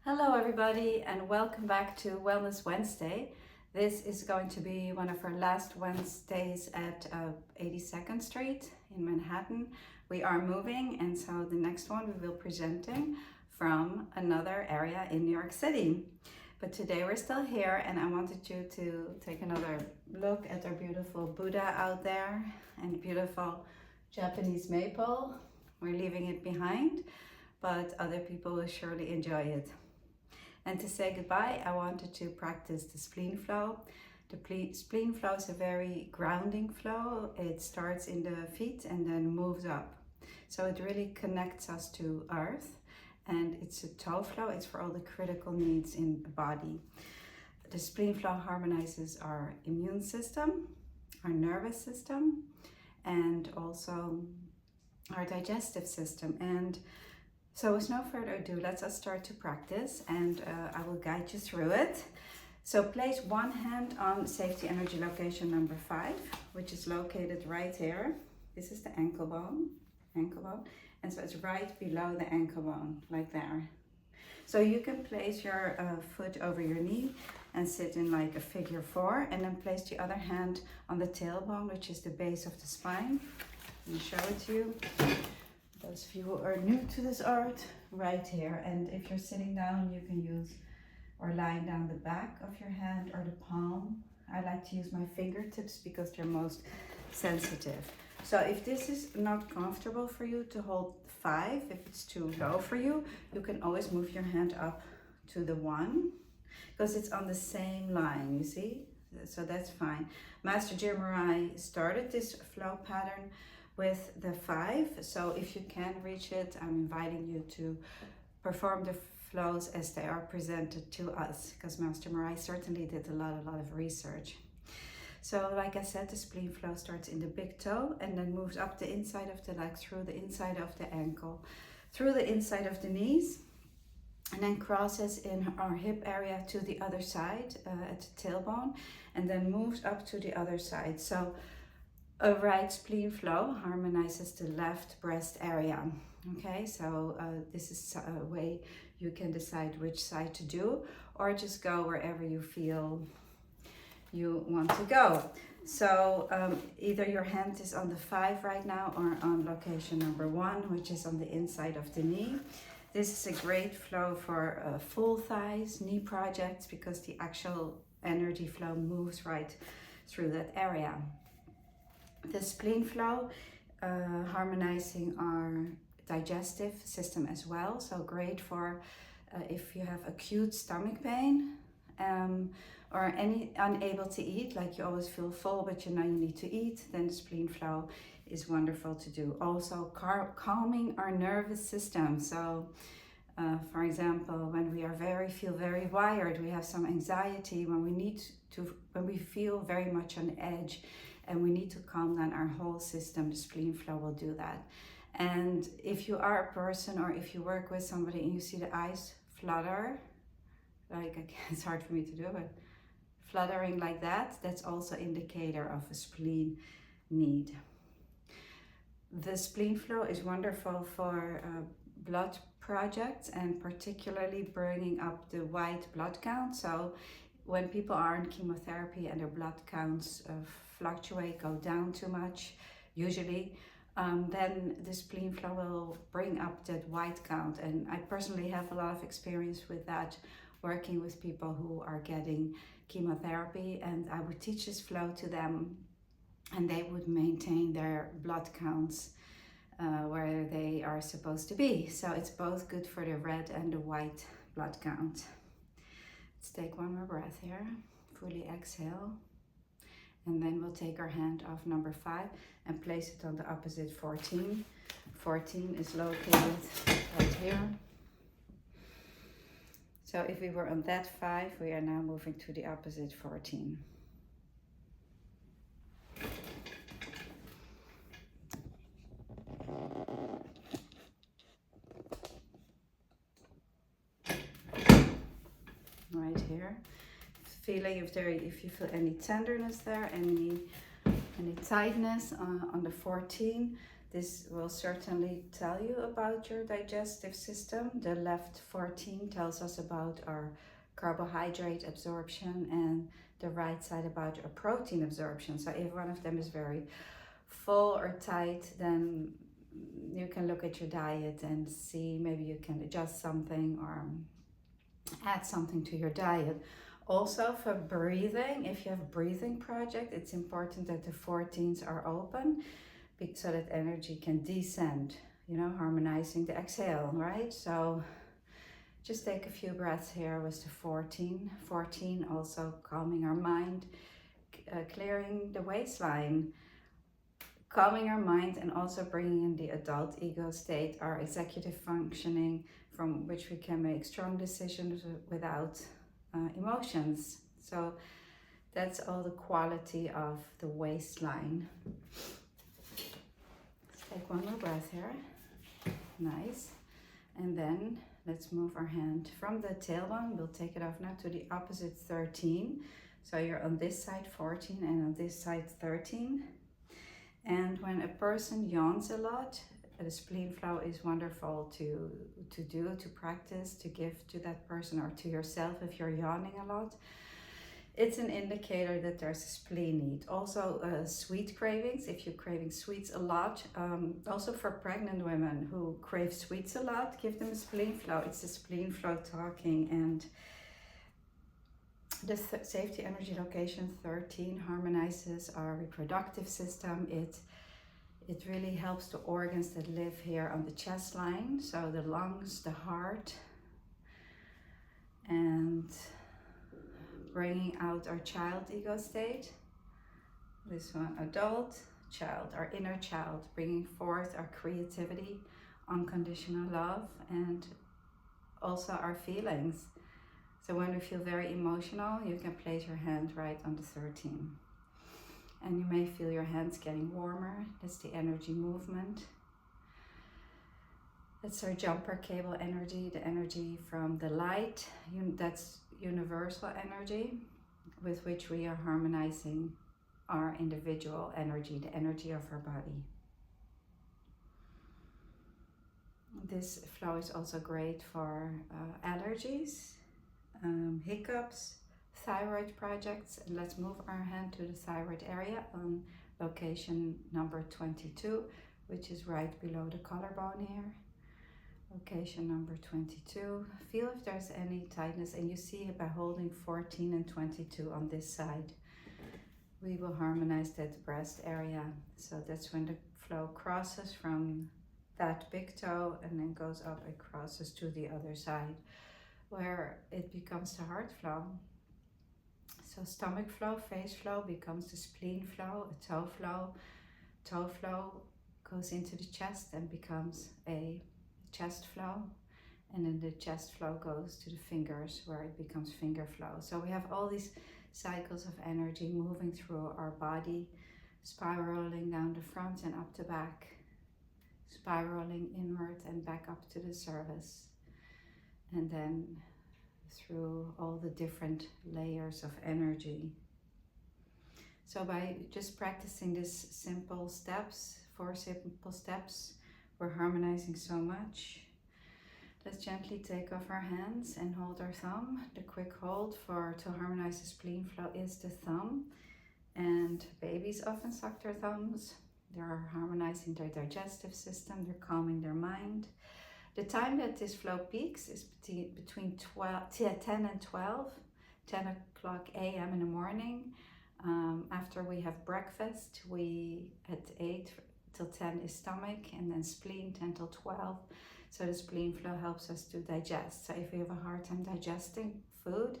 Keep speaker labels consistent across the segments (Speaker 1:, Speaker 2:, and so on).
Speaker 1: Hello everybody and welcome back to Wellness Wednesday. This is going to be one of our last Wednesdays at 82nd Street in Manhattan. We are moving, and so the next one we will be presenting from another area in New York City. But today we're still here, and I wanted you to take another look at our beautiful Buddha out there and beautiful Japanese maple. We're leaving it behind, but other people will surely enjoy it. And to say goodbye, I wanted to practice the spleen flow. The spleen flow is a very grounding flow. It starts in the feet and then moves up. So it really connects us to earth, and it's a toe flow. It's for all the critical needs in the body. The spleen flow harmonizes our immune system, our nervous system, and also our digestive system. And so with no further ado, let's start to practice, and I will guide you through it. So place one hand on safety energy location number 5, which is located right here. This is the ankle bone, and so it's right below the ankle bone, like there. So you can place your foot over your knee and sit in like a figure 4, and then place the other hand on the tailbone, which is the base of the spine. Let me show it to you. Those of you who are new to this art, right here. And if you're sitting down, you can use or lying down the back of your hand or the palm. I like to use my fingertips because they're most sensitive. So if this is not comfortable for you to hold 5, if it's too low for you, you can always move your hand up to the 1 because it's on the same line, you see? So that's fine. Master Jim Murai started this flow pattern with the 5, so if you can reach it, I'm inviting you to perform the flows as they are presented to us, because Master Murai certainly did a lot of research. So like I said, the spleen flow starts in the big toe and then moves up the inside of the leg, through the inside of the ankle, through the inside of the knees, and then crosses in our hip area to the other side at the tailbone, and then moves up to the other side. So a right spleen flow harmonizes the left breast area. Okay, so this is a way you can decide which side to do, or just go wherever you feel you want to go. So either your hand is on the 5 right now or on location number 1, which is on the inside of the knee. This is a great flow for full thighs, knee projects, because the actual energy flow moves right through that area. The spleen flow, harmonizing our digestive system as well. So great for if you have acute stomach pain or unable to eat, like you always feel full but you know you need to eat, then the spleen flow is wonderful to do. Also calming our nervous system. So for example, when we feel very wired, we have some anxiety, when we feel very much on edge, and we need to calm down our whole system, the spleen flow will do that. And if you are a person, or if you work with somebody and you see the eyes flutter, like it's hard for me to do, but fluttering like that, that's also indicator of a spleen need. The spleen flow is wonderful for blood projects, and particularly bringing up the white blood count. So when people are in chemotherapy and their blood counts fluctuate, go down too much, usually, then the spleen flow will bring up that white count. And I personally have a lot of experience with that, working with people who are getting chemotherapy, and I would teach this flow to them, and they would maintain their blood counts where they are supposed to be. So it's both good for the red and the white blood count. Let's take one more breath here, fully exhale. And then we'll take our hand off number 5 and place it on the opposite 14. 14 is located right here. So if we were on that 5, we are now moving to the opposite 14. Right here. Feeling if you feel any tenderness there, any tightness on the 14, This will certainly tell you about your digestive system. The left 14 tells us about our carbohydrate absorption, and the right side about your protein absorption. So if one of them is very full or tight, then you can look at your diet and see maybe you can adjust something or add something to your diet. Also for breathing, if you have a breathing project, it's important that the 14s are open so that energy can descend, you know, harmonizing the exhale, right? So just take a few breaths here with the 14. 14 also calming our mind, clearing the waistline, calming our mind, and also bringing in the adult ego state, our executive functioning, from which we can make strong decisions without emotions. So that's all the quality of the waistline. Let's take one more breath here. Nice. And then let's move our hand from the tailbone. We'll take it off now to the opposite 13. So you're on this side 14 and on this side 13. And when a person yawns a lot, the spleen flow is wonderful to do, to practice, to give to that person or to yourself if you're yawning a lot. It's an indicator that there's a spleen need. Also sweet cravings, if you're craving sweets a lot. Also for pregnant women who crave sweets a lot, give them a spleen flow. It's the spleen flow talking. And the safety energy location 13 harmonizes our reproductive system. It really helps the organs that live here on the chest line, so the lungs, the heart, and bringing out our child ego state. This one, adult, child, our inner child, bringing forth our creativity, unconditional love, and also our feelings. So when we feel very emotional, you can place your hand right on the 13. And you may feel your hands getting warmer. That's the energy movement. That's our jumper cable energy, the energy from the light. That's universal energy with which we are harmonizing our individual energy, the energy of our body. This flow is also great for allergies, hiccups, thyroid projects. And let's move our hand to the thyroid area on location number 22, which is right below the collarbone here. Location number 22. Feel if there's any tightness, and you see it by holding 14 and 22 on this side. We will harmonize that breast area. So that's when the flow crosses from that big toe and then goes up and crosses to the other side, where it becomes the heart flow. So stomach flow, face flow becomes the spleen flow, a toe flow goes into the chest and becomes a chest flow, and then the chest flow goes to the fingers where it becomes finger flow. So we have all these cycles of energy moving through our body, spiraling down the front and up the back, spiraling inward and back up to the cervix, and then through all the different layers of energy. So by just practicing these simple steps, 4 simple steps, we're harmonizing so much. Let's gently take off our hands and hold our thumb. The quick hold to harmonize the spleen flow is the thumb. And babies often suck their thumbs. They're harmonizing their digestive system, they're calming their mind. The time that this flow peaks is between 10 and 12, 10 o'clock a.m. in the morning. After we have breakfast, we at 8 till 10 is stomach, and then spleen 10 till 12. So the spleen flow helps us to digest. So if you have a hard time digesting food,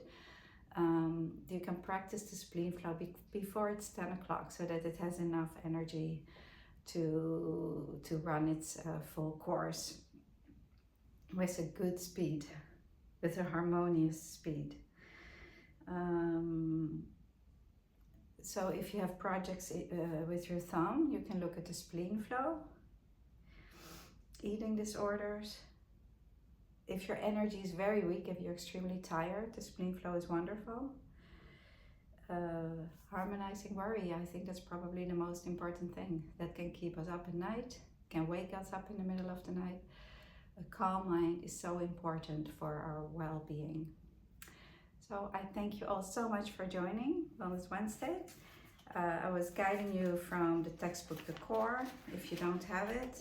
Speaker 1: you can practice the spleen flow before it's 10 o'clock so that it has enough energy to run its full course with a good speed, with a harmonious speed. So if you have projects with your thumb, you can look at the spleen flow. Eating disorders. If your energy is very weak, if you're extremely tired, the spleen flow is wonderful. Harmonizing worry, I think that's probably the most important thing that can keep us up at night, can wake us up in the middle of the night. A calm mind is so important for our well-being. So I thank you all so much for joining Wellness Wednesday. I was guiding you from the textbook The Core. If you don't have it,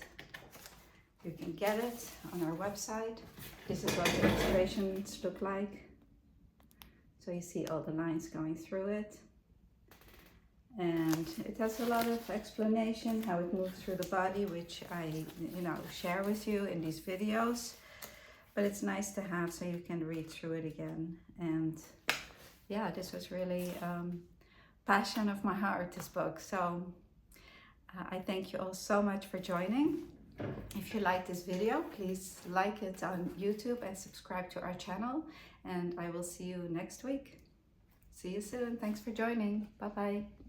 Speaker 1: you can get it on our website. This is what the illustrations look like. So you see all the lines going through it. And it has a lot of explanation how it moves through the body, which I share with you in these videos. But it's nice to have so you can read through it again. And yeah, this was really passion of my heart, this book. So I thank you all so much for joining. If you like this video, please like it on YouTube and subscribe to our channel. And I will see you next week. See you soon. Thanks for joining. Bye-bye.